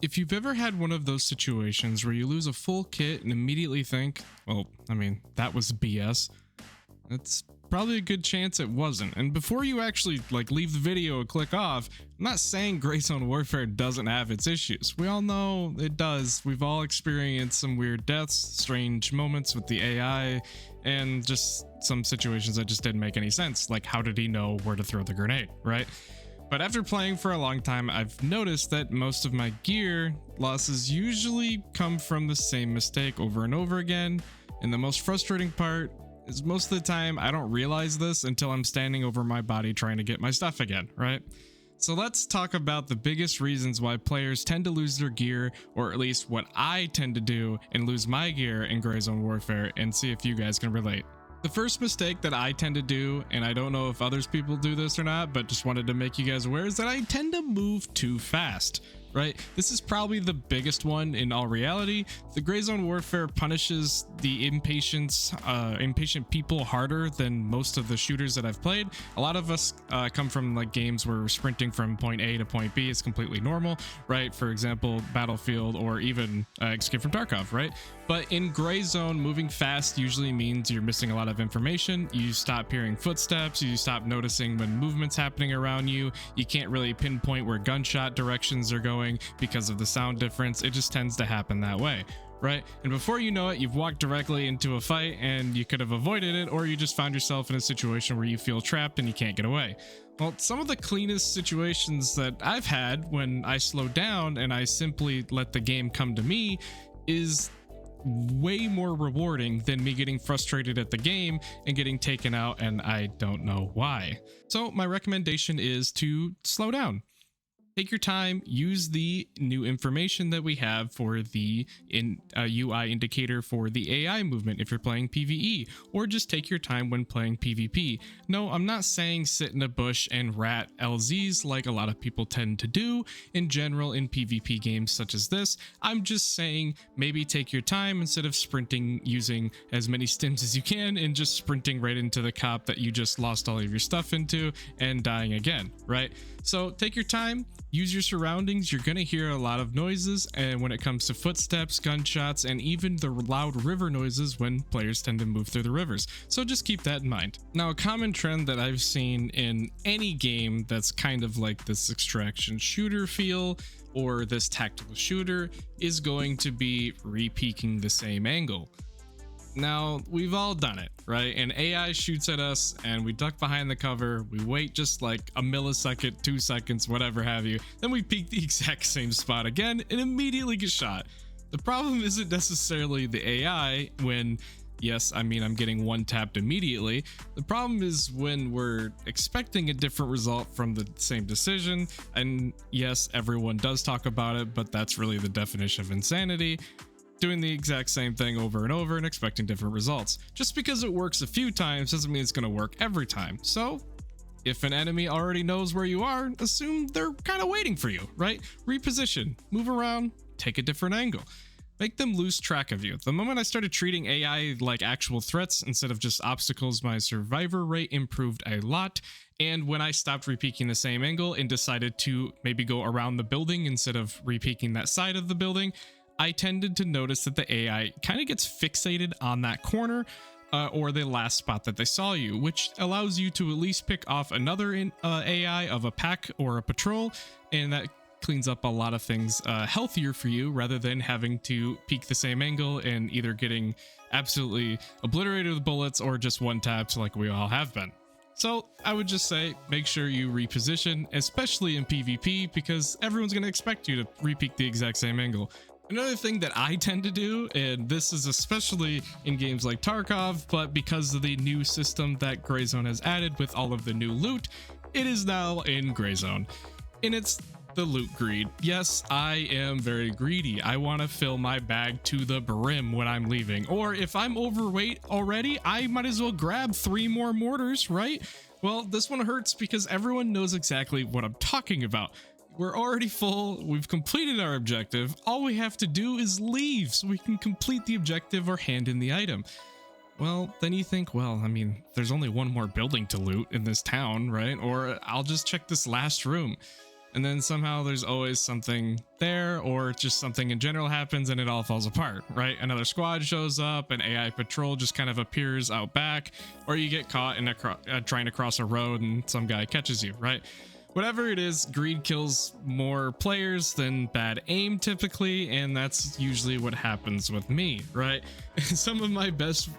If you've ever had one of those situations where you lose a full kit and immediately think, well, I mean, that was BS, it's probably a good chance it wasn't. And before you actually leave the video and click off, I'm not saying Gray Zone Warfare doesn't have its issues. We all know it does. We've all experienced some weird deaths, strange moments with the AI, and just some situations that just didn't make any sense. Like, how did he know where to throw the grenade, right? But after playing for a long time, I've noticed that most of my gear losses usually come from the same mistake over and over again. And the most frustrating part is most of the time I don't realize this until I'm standing over my body trying to get my stuff again, right? So let's talk about the biggest reasons why players tend to lose their gear, or at least what I tend to do and lose my gear in Gray Zone Warfare, and see if you guys can relate. The first mistake that I tend to do, and I don't know if others people do this or not, but just wanted to make you guys aware, is that I tend to move too fast, right? This is probably the biggest one in all reality. The Gray Zone Warfare punishes the impatient people harder than most of the shooters that I've played. A lot of us come from games where sprinting from point A to point B is completely normal, right? For example, Battlefield or even Escape from Tarkov, right? But in Gray Zone, moving fast usually means you're missing a lot of information. You stop hearing footsteps, you stop noticing when movement's happening around you. You can't really pinpoint where gunshot directions are going because of the sound difference. It just tends to happen that way, right? And before you know it, you've walked directly into a fight and you could have avoided it, or you just found yourself in a situation where you feel trapped and you can't get away. Well, some of the cleanest situations that I've had when I slow down and I simply let the game come to me is way more rewarding than me getting frustrated at the game and getting taken out and I don't know why. So my recommendation is to slow down. Take your time, use the new information that we have for the UI indicator for the AI movement if you're playing PvE, or just take your time when playing PvP. No, I'm not saying sit in a bush and rat LZs like a lot of people tend to do in general in PvP games such as this. I'm just saying maybe take your time instead of sprinting, using as many stims as you can and just sprinting right into the cop that you just lost all of your stuff into and dying again, right? So take your time, use your surroundings. You're going to hear a lot of noises, and when it comes to footsteps, gunshots, and even the loud river noises when players tend to move through the rivers. So just keep that in mind. Now, a common trend that I've seen in any game that's kind of like this extraction shooter feel or this tactical shooter is going to be re-peeking the same angle. Now, we've all done it, right? And AI shoots at us and we duck behind the cover. We wait just like a millisecond, 2 seconds, whatever have you. Then we peek the exact same spot again and immediately get shot. The problem isn't necessarily the AI when, yes, I mean, I'm getting one tapped immediately. The problem is when we're expecting a different result from the same decision. And yes, everyone does talk about it, but that's really the definition of insanity. Doing the exact same thing over and over and expecting different results. Just because it works a few times doesn't mean it's going to work every time. So if an enemy already knows where you are, assume they're kind of waiting for you, right? Reposition, move around, take a different angle. Make them lose track of you. The moment I started treating AI like actual threats instead of just obstacles, my survivor rate improved a lot. And when I stopped repeaking the same angle and decided to maybe go around the building instead of repeaking that side of the building, I tended to notice that the AI kind of gets fixated on that corner or the last spot that they saw you, which allows you to at least pick off another AI of a pack or a patrol, and that cleans up a lot of things healthier for you rather than having to peek the same angle and either getting absolutely obliterated with bullets or just one taps like we all have been. So I would just say make sure you reposition, especially in PvP, because everyone's going to expect you to repeat the exact same angle. Another thing that I tend to do, and this is especially in games like Tarkov, but because of the new system that Gray Zone has added with all of the new loot, it is now in Gray Zone. And it's the loot greed. Yes, I am very greedy. I want to fill my bag to the brim when I'm leaving. Or if I'm overweight already, I might as well grab 3 more mortars, right? Well, this one hurts because everyone knows exactly what I'm talking about. We're already full, we've completed our objective, all we have to do is leave so we can complete the objective or hand in the item. Well, then you think, well, I mean, there's only one more building to loot in this town, right? Or I'll just check this last room. And then somehow there's always something there, or just something in general happens and it all falls apart, right? Another squad shows up, an AI patrol just kind of appears out back, or you get caught in trying to cross a road and some guy catches you, right? Whatever it is, greed kills more players than bad aim typically, and that's usually what happens with me, right? Some of my best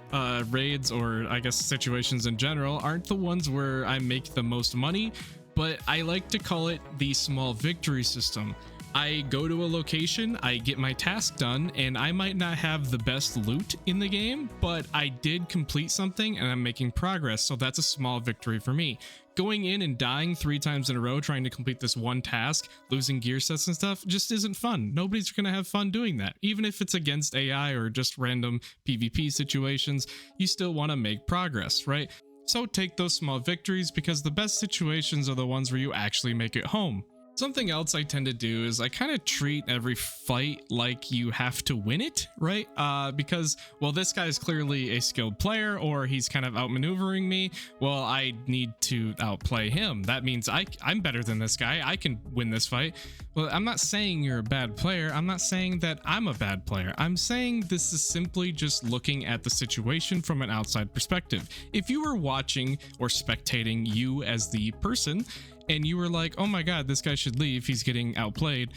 raids, or I guess situations in general, aren't the ones where I make the most money, but I like to call it the small victory system. I go to a location, I get my task done, and I might not have the best loot in the game, but I did complete something and I'm making progress, so that's a small victory for me. Going in and dying 3 times in a row trying to complete this one task, losing gear sets and stuff, just isn't fun. Nobody's gonna have fun doing that. Even if it's against AI or just random PvP situations, you still want to make progress, right? So take those small victories, because the best situations are the ones where you actually make it home. Something else I tend to do is I kind of treat every fight like you have to win it, right? Because, well, this guy's clearly a skilled player, or he's kind of outmaneuvering me. Well, I need to outplay him. That means I'm better than this guy. I can win this fight. Well, I'm not saying you're a bad player. I'm not saying that I'm a bad player. I'm saying this is simply just looking at the situation from an outside perspective. If you were watching or spectating you as the person, and you were like, oh my god, this guy should leave, he's getting outplayed,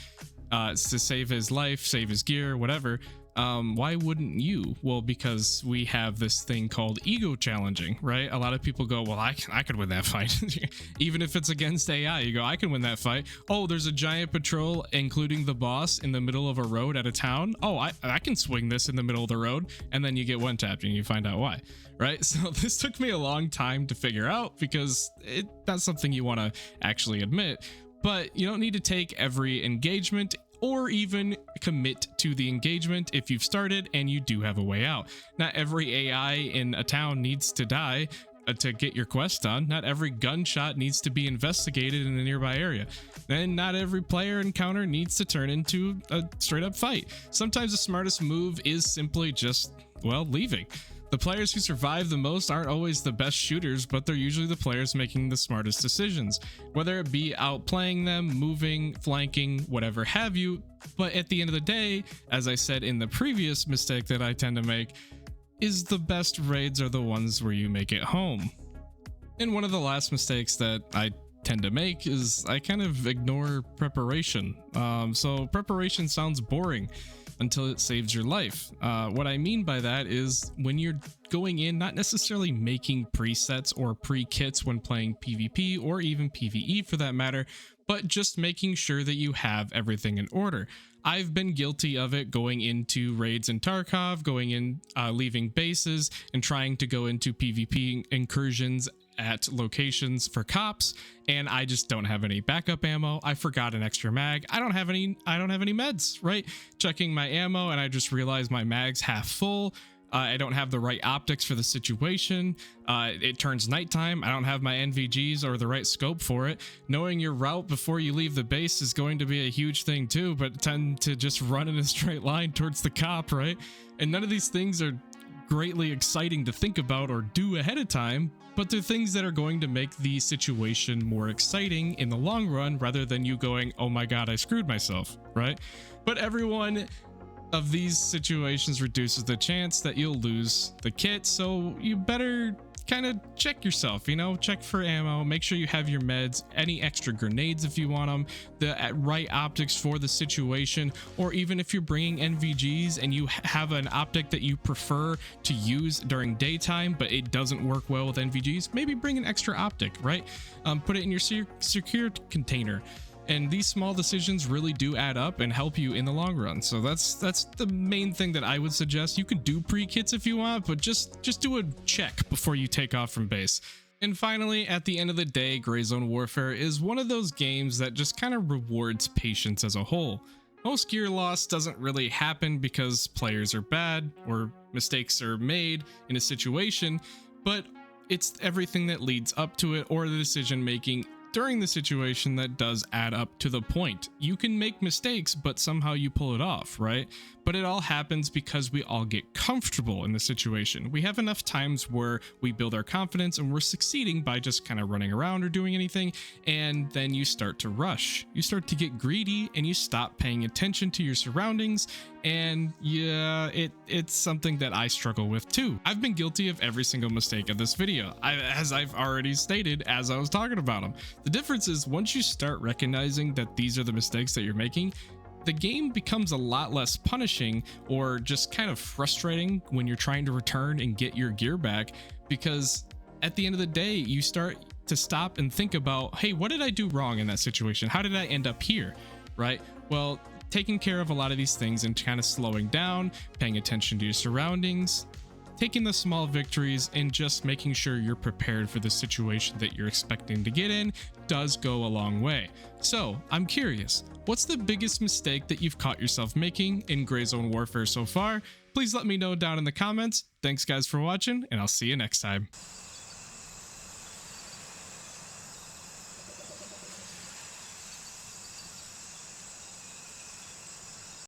to save his life, save his gear, whatever, why wouldn't you? Well, because we have this thing called ego challenging, right? A lot of people go, well, I could win that fight. Even if it's against AI, you go, I can win that fight. Oh, there's a giant patrol, including the boss, in the middle of a road at a town. Oh, I can swing this in the middle of the road. And then you get one tapped and you find out why, right? So this took me a long time to figure out, because that's something you want to actually admit. But you don't need to take every engagement or even commit to the engagement if you've started and you do have a way out. Not every AI in a town needs to die to get your quest done. Not every gunshot needs to be investigated in a nearby area. And not every player encounter needs to turn into a straight up fight. Sometimes the smartest move is simply just, well, leaving. The players who survive the most aren't always the best shooters, but they're usually the players making the smartest decisions, whether it be outplaying them, moving, flanking, whatever have you. But at the end of the day, as I said in the previous mistake that I tend to make, is the best raids are the ones where you make it home. And one of the last mistakes that I tend to make is I kind of ignore preparation. So preparation sounds boring until it saves your life. What I mean by that is when you're going in, not necessarily making presets or pre-kits when playing PvP or even PvE for that matter, but just making sure that you have everything in order. I've been guilty of it going into raids in Tarkov, going in, leaving bases and trying to go into PvP incursions at locations for cops, and I just don't have any backup ammo. I forgot an extra mag. I don't have any meds, right? Checking my ammo and I just realized my mag's half full. I don't have the right optics for the situation. It turns nighttime. I don't have my NVGs or the right scope for it. Knowing your route before you leave the base is going to be a huge thing too, but tend to just run in a straight line towards the cop, right? And none of these things are greatly exciting to think about or do ahead of time, but they're things that are going to make the situation more exciting in the long run, rather than you going, oh my god, I screwed myself, right? But every one of these situations reduces the chance that you'll lose the kit, so you better kind of check yourself, you know, check for ammo, make sure you have your meds, any extra grenades if you want them, the right optics for the situation, or even if you're bringing NVGs and you have an optic that you prefer to use during daytime but it doesn't work well with NVGs, maybe bring an extra optic, right? Put it in your secure container. And these small decisions really do add up and help you in the long run. So that's the main thing that I would suggest. You could do pre-kits if you want, but just do a check before you take off from base. And finally, at the end of the day, Gray Zone Warfare is one of those games that just kind of rewards patience as a whole. Most gear loss doesn't really happen because players are bad or mistakes are made in a situation, but it's everything that leads up to it, or the decision making during the situation that does add up to the point. You can make mistakes, but somehow you pull it off, right? But it all happens because we all get comfortable in the situation. We have enough times where we build our confidence and we're succeeding by just kind of running around or doing anything, and then you start to rush. You start to get greedy and you stop paying attention to your surroundings. And yeah, it's something that I struggle with too. I've been guilty of every single mistake of this video, as I've already stated as I was talking about them. The difference is once you start recognizing that these are the mistakes that you're making, the game becomes a lot less punishing or just kind of frustrating when you're trying to return and get your gear back, because at the end of the day, you start to stop and think about, hey, what did I do wrong in that situation? How did I end up here? Right? Well, taking care of a lot of these things and kind of slowing down, paying attention to your surroundings, taking the small victories, and just making sure you're prepared for the situation that you're expecting to get in does go a long way. So I'm curious, what's the biggest mistake that you've caught yourself making in Gray Zone Warfare so far? Please let me know down in the comments. Thanks guys for watching, and I'll see you next time.